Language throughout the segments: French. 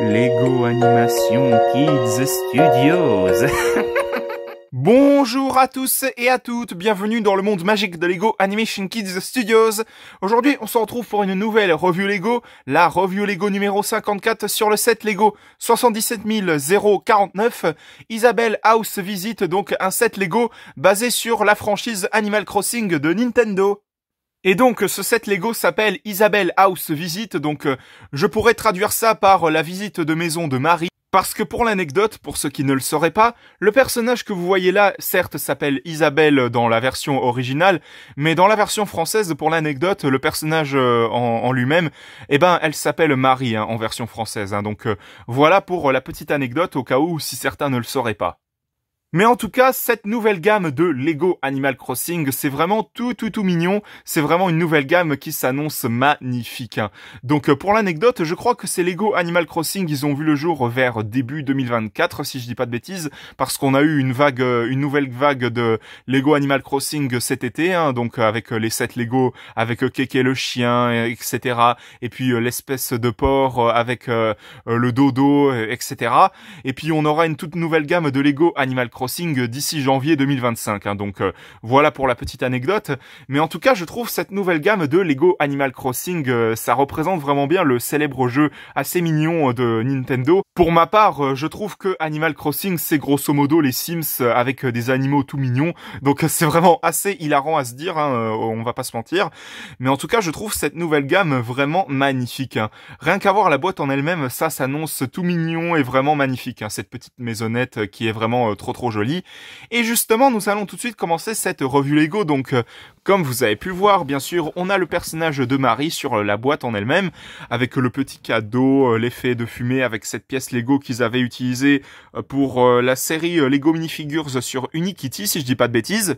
Lego Animation Kids Studios. Bonjour à tous et à toutes, bienvenue dans le monde magique de Lego Animation Kids Studios. Aujourd'hui, on se retrouve pour une nouvelle review Lego, la review Lego numéro 54 sur le set Lego 77049, Isabelle House Visit, donc un set Lego basé sur la franchise Animal Crossing de Nintendo. Et donc, ce set Lego s'appelle Isabelle House Visit, donc je pourrais traduire ça par la visite de maison de Marie. Parce que pour l'anecdote, pour ceux qui ne le sauraient pas, le personnage que vous voyez là, certes, s'appelle Isabelle dans la version originale, mais dans la version française, pour l'anecdote, le personnage en lui-même, elle s'appelle Marie en version française. Donc voilà pour la petite anecdote au cas où si certains ne le sauraient pas. Mais en tout cas, cette nouvelle gamme de Lego Animal Crossing, c'est vraiment tout mignon. C'est vraiment une nouvelle gamme qui s'annonce magnifique. Donc pour l'anecdote, je crois que ces Lego Animal Crossing, ils ont vu le jour vers début 2024, si je dis pas de bêtises, parce qu'on a eu une nouvelle vague de Lego Animal Crossing cet été, donc avec les sets Lego, avec Kéké le chien, etc. Et puis l'espèce de porc avec le dodo, etc. Et puis on aura une toute nouvelle gamme de Lego Animal Crossing d'ici janvier 2025. Donc voilà pour la petite anecdote. Mais en tout cas, je trouve cette nouvelle gamme de Lego Animal Crossing, ça représente vraiment bien le célèbre jeu assez mignon de Nintendo. Pour ma part, je trouve que Animal Crossing, c'est grosso modo les Sims avec des animaux tout mignons. Donc c'est vraiment assez hilarant à se dire, on va pas se mentir. Mais en tout cas, je trouve cette nouvelle gamme vraiment magnifique. Rien qu'à voir la boîte en elle-même, ça s'annonce tout mignon et vraiment magnifique. Cette petite maisonnette qui est vraiment trop jolie. Et justement, nous allons tout de suite commencer cette revue Lego. Donc, comme vous avez pu voir, bien sûr, on a le personnage de Marie sur la boîte en elle-même, avec le petit cadeau, l'effet de fumée avec cette pièce Lego qu'ils avaient utilisée pour la série Lego Minifigures sur Unikitty, si je dis pas de bêtises.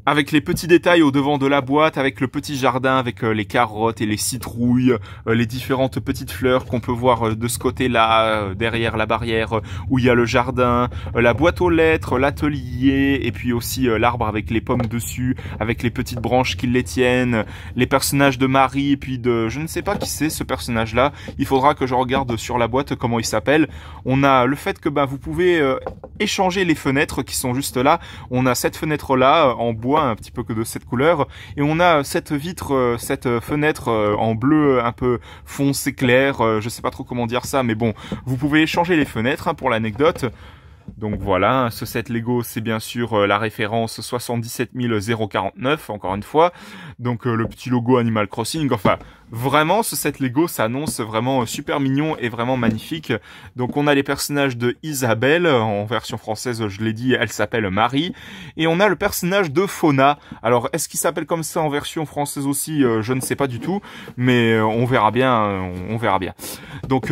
Avec les petits détails au devant de la boîte, avec le petit jardin, avec les carottes et les citrouilles, les différentes petites fleurs qu'on peut voir de ce côté-là, derrière la barrière où il y a le jardin, la boîte aux lettres, l'atelier, et puis aussi l'arbre avec les pommes dessus, avec les petites branches qui les tiennent, les personnages de Marie, et puis de... je ne sais pas qui c'est ce personnage-là, il faudra que je regarde sur la boîte comment il s'appelle. On a le fait que vous pouvez échanger les fenêtres qui sont juste là. On a cette fenêtre-là en bois, un petit peu que de cette couleur, et on a cette vitre, cette fenêtre en bleu un peu foncé clair, je sais pas trop comment dire ça, mais bon, vous pouvez échanger les fenêtres pour l'anecdote. Donc voilà, ce set Lego, c'est bien sûr la référence 77049, encore une fois. Donc le petit logo Animal Crossing, enfin, vraiment, ce set Lego s'annonce vraiment super mignon et vraiment magnifique. Donc on a les personnages de Isabelle, en version française, je l'ai dit, elle s'appelle Marie. Et on a le personnage de Fauna. Alors, est-ce qu'il s'appelle comme ça en version française aussi? Je ne sais pas du tout, mais on verra bien, on verra bien. Donc...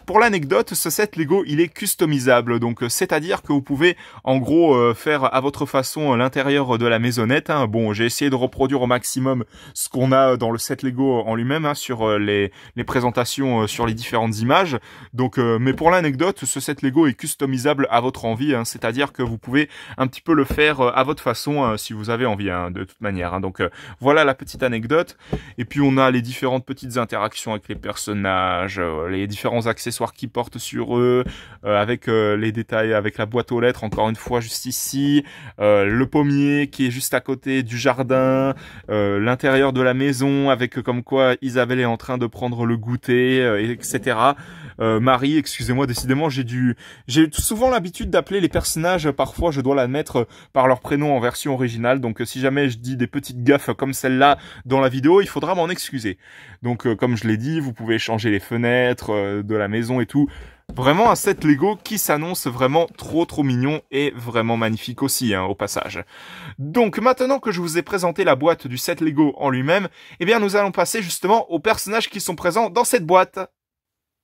pour l'anecdote, ce set Lego, il est customisable, donc c'est-à-dire que vous pouvez en gros faire à votre façon l'intérieur de la maisonnette. Bon, j'ai essayé de reproduire au maximum ce qu'on a dans le set Lego en lui-même sur les présentations sur les différentes images. Donc, mais pour l'anecdote, ce set Lego est customisable à votre envie, c'est-à-dire que vous pouvez un petit peu le faire à votre façon si vous avez envie, de toute manière. Donc voilà la petite anecdote. Et puis on a les différentes petites interactions avec les personnages, les différents accessoires qui portent sur eux, avec les détails, avec la boîte aux lettres, encore une fois, juste ici, le pommier qui est juste à côté du jardin, l'intérieur de la maison, avec comme quoi Isabelle est en train de prendre le goûter, etc. Marie, excusez-moi, décidément, j'ai souvent l'habitude d'appeler les personnages, parfois, je dois l'admettre, par leur prénom en version originale, donc si jamais je dis des petites gaffes comme celle-là dans la vidéo, il faudra m'en excuser. Donc, comme je l'ai dit, vous pouvez changer les fenêtres de la maison et tout. Vraiment un set Lego qui s'annonce vraiment trop mignon et vraiment magnifique aussi, au passage. Donc maintenant que je vous ai présenté la boîte du set Lego en lui-même, eh bien nous allons passer justement aux personnages qui sont présents dans cette boîte.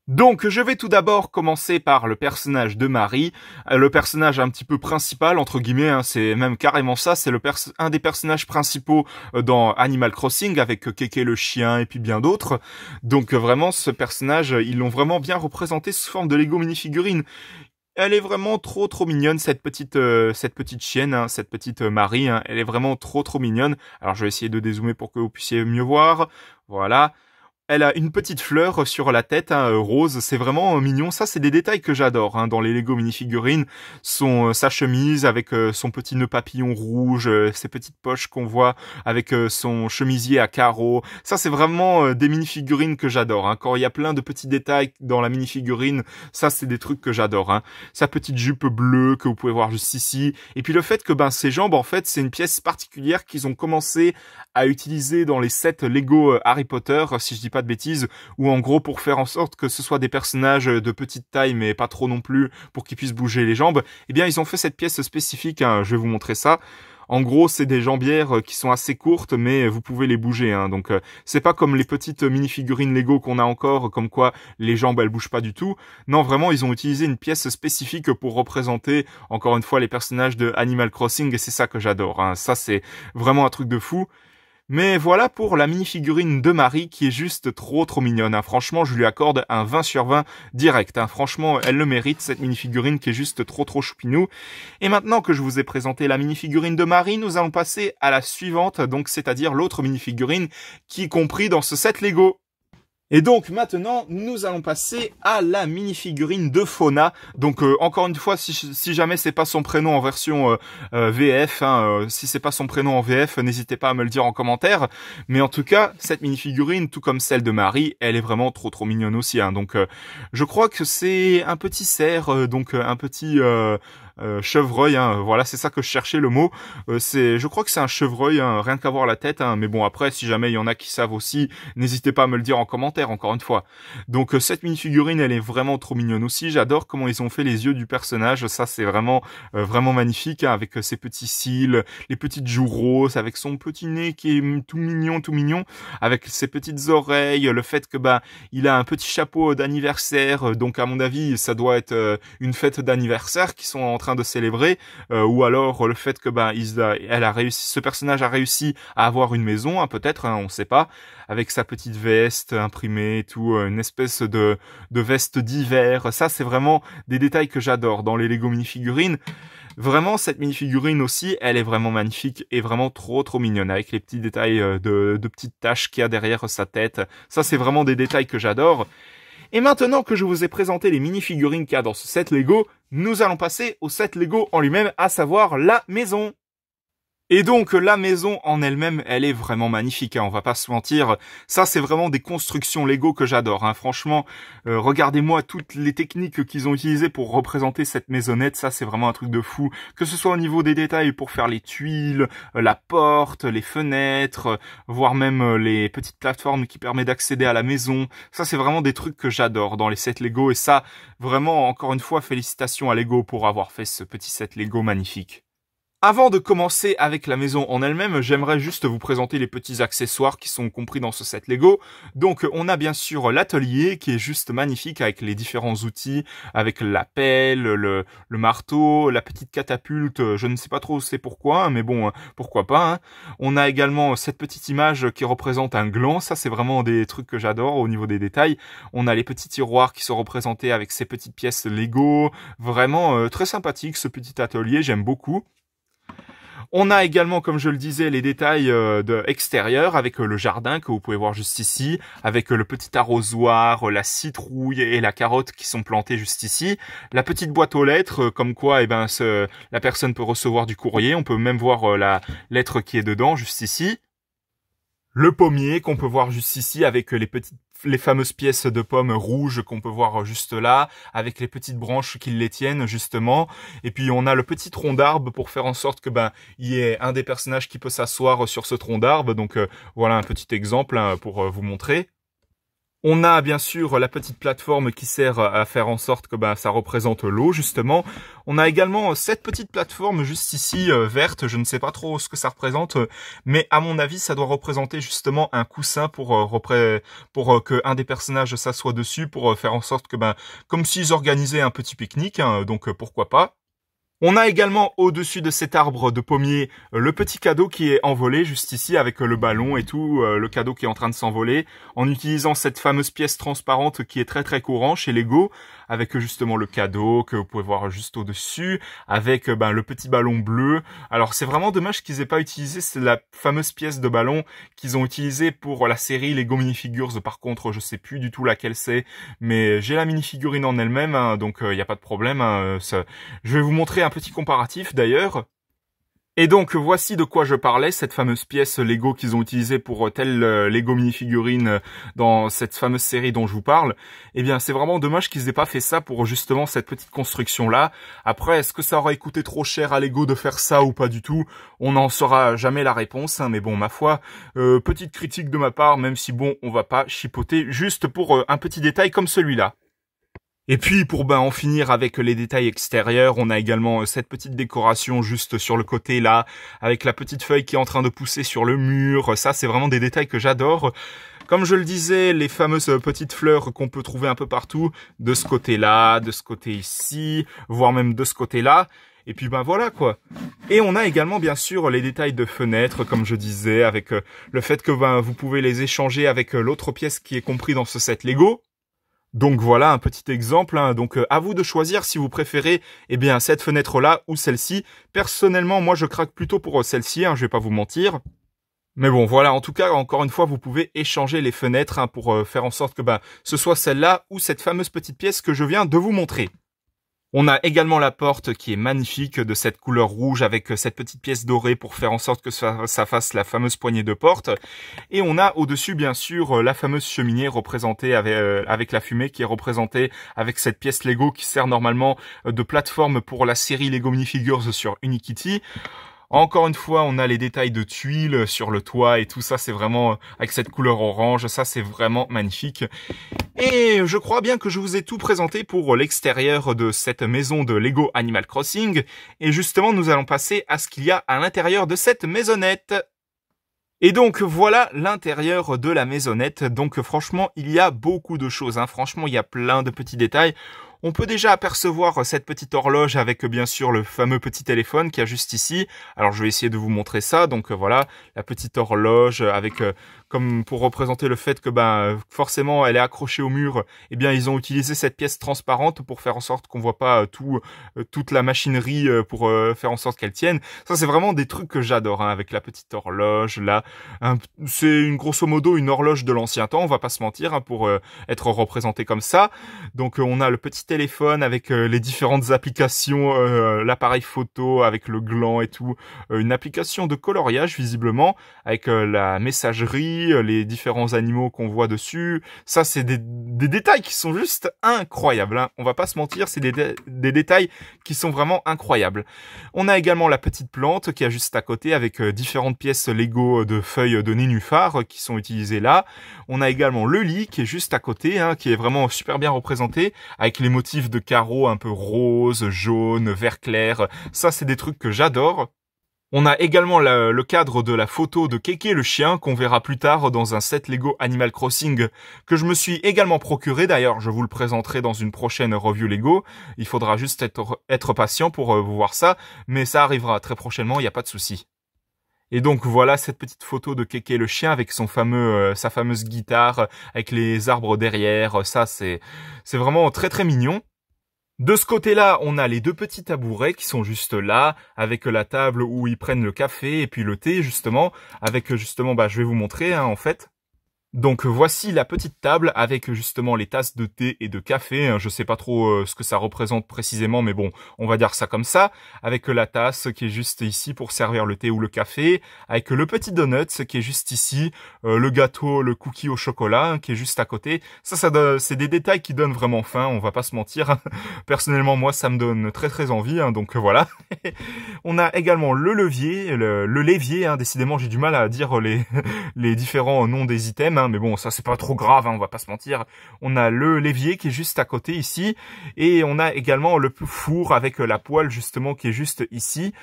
Donc, je vais tout d'abord commencer par le personnage de Marie, le personnage un petit peu principal, entre guillemets, c'est même carrément ça, c'est un des personnages principaux dans Animal Crossing, avec Kéké le chien et puis bien d'autres. Donc vraiment, ce personnage, ils l'ont vraiment bien représenté sous forme de Lego minifigurine. Elle est vraiment trop mignonne, cette petite chienne, cette petite Marie, elle est vraiment trop mignonne. Alors, je vais essayer de dézoomer pour que vous puissiez mieux voir, voilà. elle a une petite fleur sur la tête, hein, rose, c'est vraiment mignon. Ça, c'est des détails que j'adore hein, dans les Lego minifigurines. Sa chemise avec son petit nœud papillon rouge, ses petites poches qu'on voit avec son chemisier à carreaux. Ça, c'est vraiment des minifigurines que j'adore. Hein. Quand il y a plein de petits détails dans la minifigurine, ça, c'est des trucs que j'adore. Hein. Sa petite jupe bleue que vous pouvez voir juste ici. Et puis le fait que ses jambes, en fait, c'est une pièce particulière qu'ils ont commencé à utiliser dans les sets Lego Harry Potter, si je dis pas de bêtises, ou en gros pour faire en sorte que ce soit des personnages de petite taille, mais pas trop non plus, pour qu'ils puissent bouger les jambes. Eh bien, ils ont fait cette pièce spécifique, hein, je vais vous montrer ça. En gros, c'est des jambières qui sont assez courtes, mais vous pouvez les bouger. Hein. Donc, c'est pas comme les petites minifigurines Lego qu'on a encore, comme quoi les jambes elles bougent pas du tout. Non, vraiment, ils ont utilisé une pièce spécifique pour représenter, encore une fois, les personnages de Animal Crossing, et c'est ça que j'adore. Hein. Ça, c'est vraiment un truc de fou. Mais voilà pour la minifigurine de Marie qui est juste trop mignonne. Hein. Franchement, je lui accorde un 20 sur 20 direct. Hein. Franchement, elle le mérite, cette minifigurine qui est juste trop choupinou. Et maintenant que je vous ai présenté la minifigurine de Marie, nous allons passer à la suivante, donc c'est-à-dire l'autre minifigurine qui est compris dans ce set Lego. Et donc maintenant, nous allons passer à la minifigurine de Fauna. Donc encore une fois, si jamais c'est pas son prénom en version VF, hein, si c'est pas son prénom en VF, n'hésitez pas à me le dire en commentaire. Mais en tout cas, cette minifigurine, tout comme celle de Marie, elle est vraiment trop mignonne aussi. Hein. Donc je crois que c'est un petit cerf, donc un petit chevreuil, hein, voilà, c'est ça que je cherchais le mot. Je crois que c'est un chevreuil, hein, rien qu'à voir la tête. Hein, mais bon, après, si jamais il y en a qui savent aussi, n'hésitez pas à me le dire en commentaire. Encore une fois. Donc cette minifigurine, elle est vraiment trop mignonne aussi. J'adore comment ils ont fait les yeux du personnage. Ça, c'est vraiment magnifique, hein, avec ses petits cils, les petites joues roses, avec son petit nez qui est tout mignon, avec ses petites oreilles, le fait que il a un petit chapeau d'anniversaire. Donc à mon avis, ça doit être une fête d'anniversaire qu'ils sont en train de célébrer, ou alors le fait que ce personnage a réussi à avoir une maison, hein, peut-être, hein, on sait pas, avec sa petite veste imprimée et tout, une espèce de veste d'hiver. Ça, c'est vraiment des détails que j'adore dans les Lego minifigurines. Vraiment, cette minifigurine aussi, elle est vraiment magnifique et vraiment trop mignonne, avec les petits détails de petites taches qu'il y a derrière sa tête. Ça, c'est vraiment des détails que j'adore. Et maintenant que je vous ai présenté les minifigurines qu'il y a dans ce set Lego, nous allons passer au set Lego en lui-même, à savoir la maison. Et donc la maison en elle-même, elle est vraiment magnifique, hein, on va pas se mentir. Ça, c'est vraiment des constructions Lego que j'adore. Hein. Franchement, regardez-moi toutes les techniques qu'ils ont utilisées pour représenter cette maisonnette. Ça, c'est vraiment un truc de fou. Que ce soit au niveau des détails pour faire les tuiles, la porte, les fenêtres, voire même les petites plateformes qui permettent d'accéder à la maison. Ça, c'est vraiment des trucs que j'adore dans les sets Lego. Et ça, vraiment, encore une fois, félicitations à Lego pour avoir fait ce petit set Lego magnifique. Avant de commencer avec la maison en elle-même, j'aimerais juste vous présenter les petits accessoires qui sont compris dans ce set Lego. Donc on a bien sûr l'atelier qui est juste magnifique avec les différents outils, avec la pelle, le marteau, la petite catapulte, je ne sais pas trop c'est pourquoi, mais bon, pourquoi pas. Hein. On a également cette petite image qui représente un gland, ça c'est vraiment des trucs que j'adore au niveau des détails. On a les petits tiroirs qui sont représentés avec ces petites pièces Lego, vraiment très sympathique ce petit atelier, j'aime beaucoup. On a également, comme je le disais, les détails de extérieur avec le jardin que vous pouvez voir juste ici, avec le petit arrosoir, la citrouille et la carotte qui sont plantées juste ici. La petite boîte aux lettres, comme quoi la personne peut recevoir du courrier. On peut même voir la lettre qui est dedans juste ici. Le pommier qu'on peut voir juste ici avec les fameuses pièces de pommes rouges qu'on peut voir juste là, avec les petites branches qui les tiennent justement. Et puis on a le petit tronc d'arbre pour faire en sorte que il y ait un des personnages qui peut s'asseoir sur ce tronc d'arbre. Donc voilà un petit exemple hein, pour vous montrer. On a bien sûr la petite plateforme qui sert à faire en sorte que ça représente l'eau justement. On a également cette petite plateforme juste ici verte, je ne sais pas trop ce que ça représente, mais à mon avis ça doit représenter justement un coussin pour que un des personnages s'assoie dessus pour faire en sorte que comme s'ils organisaient un petit pique-nique, hein, donc pourquoi pas. On a également au-dessus de cet arbre de pommier le petit cadeau qui est envolé juste ici avec le ballon et tout, le cadeau qui est en train de s'envoler en utilisant cette fameuse pièce transparente qui est très très courant chez Lego avec justement le cadeau que vous pouvez voir juste au-dessus avec le petit ballon bleu. Alors c'est vraiment dommage qu'ils aient pas utilisé la fameuse pièce de ballon qu'ils ont utilisée pour la série Lego Minifigures. Par contre, je sais plus du tout laquelle c'est, mais j'ai la minifigurine en elle-même, hein, donc il n'y a pas de problème. Hein, je vais vous montrer un petit comparatif d'ailleurs. Et donc voici de quoi je parlais, cette fameuse pièce Lego qu'ils ont utilisée pour telle Lego minifigurine dans cette fameuse série dont je vous parle. Eh bien c'est vraiment dommage qu'ils aient pas fait ça pour justement cette petite construction là. Après, est-ce que ça aurait coûté trop cher à Lego de faire ça ou pas du tout? On n'en saura jamais la réponse, hein, mais bon, ma foi, petite critique de ma part, même si bon, on va pas chipoter juste pour un petit détail comme celui-là. Et puis pour en finir avec les détails extérieurs, on a également cette petite décoration juste sur le côté là, avec la petite feuille qui est en train de pousser sur le mur. Ça, c'est vraiment des détails que j'adore. Comme je le disais, les fameuses petites fleurs qu'on peut trouver un peu partout, de ce côté-là, de ce côté ici, voire même de ce côté-là. Et puis voilà quoi. Et on a également bien sûr les détails de fenêtres, comme je disais, avec le fait que vous pouvez les échanger avec l'autre pièce qui est compris dans ce set Lego. Donc voilà un petit exemple, hein. Donc à vous de choisir si vous préférez cette fenêtre-là ou celle-ci. Personnellement, moi je craque plutôt pour celle-ci, hein, je vais pas vous mentir. Mais bon voilà, en tout cas, encore une fois, vous pouvez échanger les fenêtres hein, pour faire en sorte que ce soit celle-là ou cette fameuse petite pièce que je viens de vous montrer. On a également la porte qui est magnifique de cette couleur rouge avec cette petite pièce dorée pour faire en sorte que ça fasse la fameuse poignée de porte. Et on a au-dessus bien sûr la fameuse cheminée représentée avec la fumée qui est représentée avec cette pièce Lego qui sert normalement de plateforme pour la série Lego Minifigures sur Unikitty. Encore une fois, on a les détails de tuiles sur le toit et tout ça, c'est vraiment avec cette couleur orange, ça c'est vraiment magnifique. Et je crois bien que je vous ai tout présenté pour l'extérieur de cette maison de Lego Animal Crossing. Et justement, nous allons passer à ce qu'il y a à l'intérieur de cette maisonnette. Et donc voilà l'intérieur de la maisonnette. Donc franchement, il y a beaucoup de choses, hein. Franchement, il y a plein de petits détails. On peut déjà apercevoir cette petite horloge avec bien sûr le fameux petit téléphone qu'il y a juste ici. Alors je vais essayer de vous montrer ça. Donc voilà, la petite horloge avec comme pour représenter le fait que forcément elle est accrochée au mur. Eh bien ils ont utilisé cette pièce transparente pour faire en sorte qu'on voit pas toute la machinerie pour faire en sorte qu'elle tienne. Ça c'est vraiment des trucs que j'adore hein, avec la petite horloge là. C'est grosso modo une horloge de l'ancien temps. On va pas se mentir hein, pour être représenté comme ça. Donc on a le petit téléphone avec les différentes applications, l'appareil photo avec le gland et tout, une application de coloriage visiblement avec la messagerie, les différents animaux qu'on voit dessus. Ça c'est des détails qui sont juste incroyables, hein. On va pas se mentir, c'est des détails qui sont vraiment incroyables. On a également la petite plante qui est juste à côté avec différentes pièces Lego de feuilles de nénuphar qui sont utilisées là. On a également le lit qui est juste à côté, hein, qui est vraiment super bien représenté avec les motifs de carreaux un peu rose, jaune, vert clair. Ça, c'est des trucs que j'adore. On a également le cadre de la photo de Kéké le chien qu'on verra plus tard dans un set Lego Animal Crossing que je me suis également procuré. D'ailleurs, je vous le présenterai dans une prochaine review Lego. Il faudra juste être patient pour vous voir ça, mais ça arrivera très prochainement, il n'y a pas de souci. Et donc voilà cette petite photo de Kéké le chien avec sa fameuse guitare, avec les arbres derrière. Ça, c'est vraiment très très mignon. De ce côté-là, on a les deux petits tabourets qui sont juste là, avec la table où ils prennent le café et puis le thé justement, avec justement, je vais vous montrer hein, en fait. Donc voici la petite table avec justement les tasses de thé et de café. Je sais pas trop ce que ça représente précisément, mais bon, on va dire ça comme ça. Avec la tasse qui est juste ici pour servir le thé ou le café. Avec le petit donut qui est juste ici. Le gâteau, le cookie au chocolat qui est juste à côté. Ça c'est des détails qui donnent vraiment faim, on va pas se mentir. Personnellement, moi, ça me donne très très envie, hein, donc voilà. On a également le levier, le l'évier. Hein, décidément, j'ai du mal à dire les différents noms des items. Mais bon, ça c'est pas trop grave, hein, on va pas se mentir. On a le l'évier qui est juste à côté ici, et on a également le four avec la poêle justement qui est juste ici,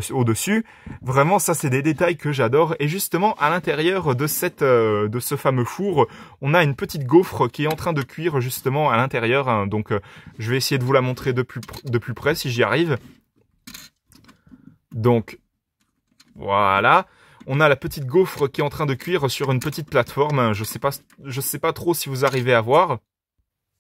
au-dessus. Vraiment, ça c'est des détails que j'adore. Et justement, à l'intérieur de ce fameux four, on a une petite gaufre qui est en train de cuire justement à l'intérieur. Hein, donc, je vais essayer de vous la montrer de plus près si j'y arrive. Donc, voilà. On a la petite gaufre qui est en train de cuire sur une petite plateforme. Je sais pas trop si vous arrivez à voir.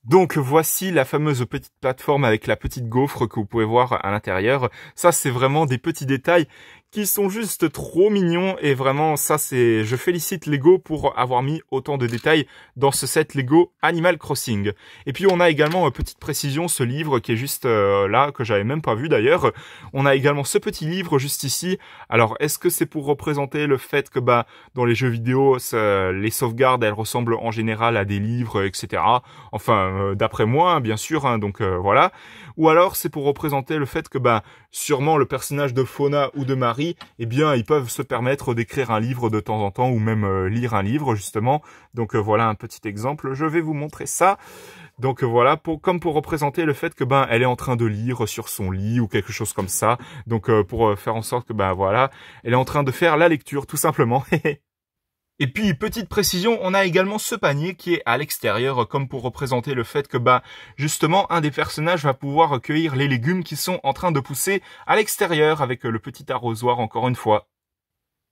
Donc voici la fameuse petite plateforme avec la petite gaufre que vous pouvez voir à l'intérieur. Ça, c'est vraiment des petits détails qui sont juste trop mignons et vraiment ça je félicite Lego pour avoir mis autant de détails dans ce set Lego Animal Crossing. Et puis on a également, petite précision, ce livre qui est juste là, que j'avais même pas vu d'ailleurs. On a également ce petit livre juste ici. Alors est-ce que c'est pour représenter le fait que dans les jeux vidéo, les sauvegardes elles ressemblent en général à des livres, etc. Enfin d'après moi, hein, bien sûr, hein, donc voilà. Ou alors c'est pour représenter le fait que sûrement le personnage de Fauna ou de Marie, eh bien ils peuvent se permettre d'écrire un livre de temps en temps ou même lire un livre justement. Donc voilà un petit exemple, je vais vous montrer ça. Donc voilà, comme pour représenter le fait que elle est en train de lire sur son lit ou quelque chose comme ça. Donc pour faire en sorte que voilà, elle est en train de faire la lecture tout simplement. Et puis, petite précision, on a également ce panier qui est à l'extérieur, comme pour représenter le fait que, justement, un des personnages va pouvoir cueillir les légumes qui sont en train de pousser à l'extérieur avec le petit arrosoir encore une fois.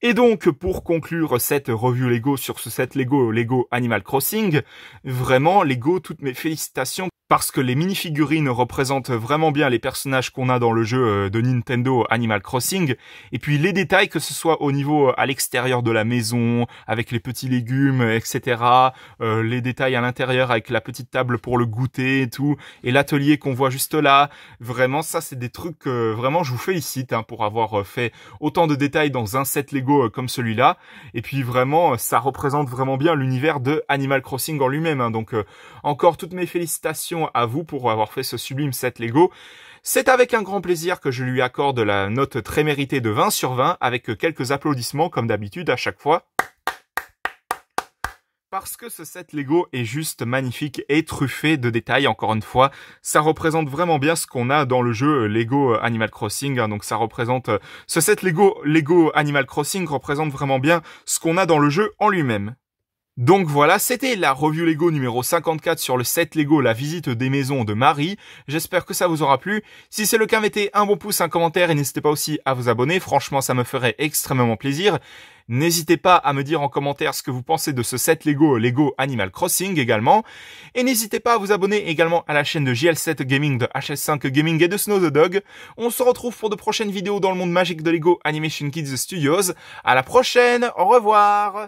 Et donc, pour conclure cette review Lego sur ce set Lego Animal Crossing, vraiment, Lego, toutes mes félicitations. Parce que les mini-figurines représentent vraiment bien les personnages qu'on a dans le jeu de Nintendo Animal Crossing. Et puis les détails, que ce soit au niveau à l'extérieur de la maison, avec les petits légumes, etc. Les détails à l'intérieur avec la petite table pour le goûter et tout. Et l'atelier qu'on voit juste là. Vraiment, ça c'est des trucs, vraiment je vous félicite pour avoir fait autant de détails dans un set Lego comme celui-là. Et puis vraiment, ça représente vraiment bien l'univers de Animal Crossing en lui-même. Donc encore toutes mes félicitations à vous pour avoir fait ce sublime set Lego. C'est avec un grand plaisir que je lui accorde la note très méritée de 20 sur 20 avec quelques applaudissements comme d'habitude à chaque fois. Parce que ce set Lego est juste magnifique et truffé de détails, encore une fois. Ça représente vraiment bien ce qu'on a dans le jeu Lego Animal Crossing. Donc ça représente, ce set Lego Animal Crossing représente vraiment bien ce qu'on a dans le jeu en lui-même. Donc voilà, c'était la review Lego numéro 54 sur le set Lego La visite des maisons de Marie. J'espère que ça vous aura plu. Si c'est le cas, mettez un bon pouce, un commentaire et n'hésitez pas aussi à vous abonner. Franchement, ça me ferait extrêmement plaisir. N'hésitez pas à me dire en commentaire ce que vous pensez de ce set Lego Animal Crossing également. Et n'hésitez pas à vous abonner également à la chaîne de JL7 Gaming, de HS5 Gaming et de Snow the Dog. On se retrouve pour de prochaines vidéos dans le monde magique de Lego Animation Kids Studios. À la prochaine, au revoir!